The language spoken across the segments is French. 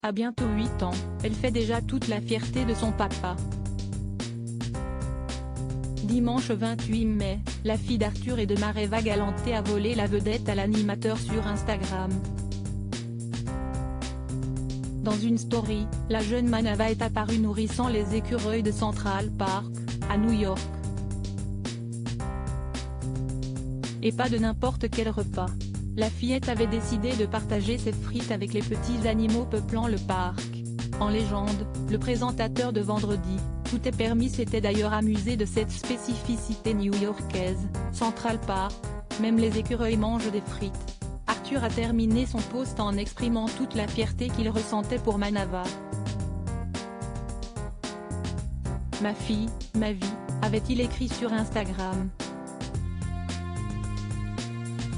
À bientôt 8 ans, elle fait déjà toute la fierté de son papa. Dimanche 28 mai, la fille d'Arthur et de Mareva Galante a volé la vedette à l'animateur sur Instagram. Dans une story, la jeune Manava est apparue nourrissant les écureuils de Central Park, à New York. Et pas de n'importe quel repas. La fillette avait décidé de partager ses frites avec les petits animaux peuplant le parc. En légende, le présentateur de Vendredi, Tout est permis s'était d'ailleurs amusé de cette spécificité new-yorkaise, Central Park, même les écureuils mangent des frites. Arthur a terminé son post en exprimant toute la fierté qu'il ressentait pour Manava. Ma fille, ma vie, avait-il écrit sur Instagram.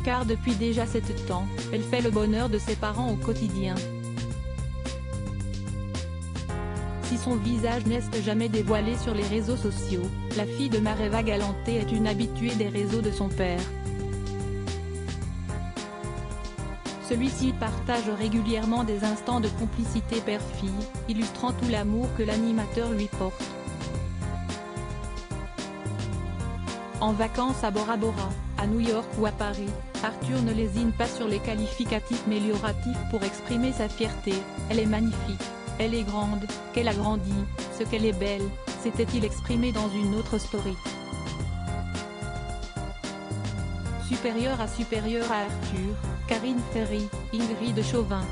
Car depuis déjà 7 ans, elle fait le bonheur de ses parents au quotidien. Si son visage n'est jamais dévoilé sur les réseaux sociaux, la fille de Mareva Galante est une habituée des réseaux de son père. Celui-ci partage régulièrement des instants de complicité père-fille, illustrant tout l'amour que l'animateur lui porte. En vacances à Bora Bora, à New York ou à Paris, Arthur ne lésine pas sur les qualificatifs mélioratifs pour exprimer sa fierté. Elle est magnifique, elle est grande, qu'elle a grandi, ce qu'elle est belle, s'était-il exprimé dans une autre story. Supérieur à Arthur, Karine Ferry, Ingrid Chauvin.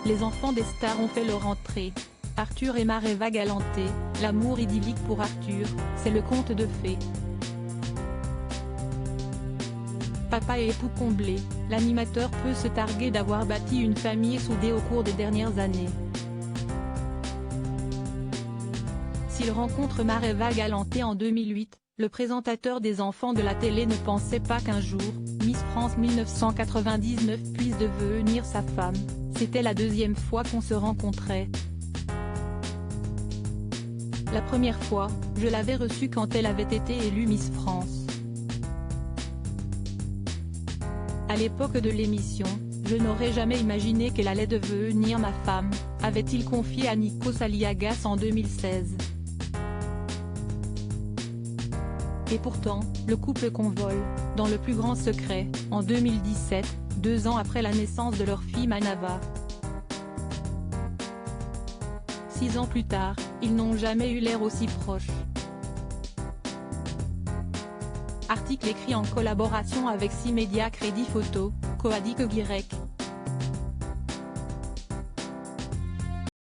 Les enfants des stars ont fait leur entrée. Arthur et Mareva Galante, l'amour idyllique pour Arthur, c'est le conte de fées. Papa et époux comblés, l'animateur peut se targuer d'avoir bâti une famille soudée au cours des dernières années. S'il rencontre Mareva Galante en 2008, le présentateur des enfants de la télé ne pensait pas qu'un jour, Miss France 1999 puisse devenir sa femme. C'était la deuxième fois qu'on se rencontrait. La première fois, je l'avais reçue quand elle avait été élue Miss France. À l'époque de l'émission, je n'aurais jamais imaginé qu'elle allait devenir ma femme, avait-il confié à Nikos Aliagas en 2016. Et pourtant, le couple convole, dans le plus grand secret, en 2017, 2 ans après la naissance de leur fille Manava. 6 ans plus tard, ils n'ont jamais eu l'air aussi proches. Article écrit en collaboration avec 6 médias Crédit Photo, Coadic Y.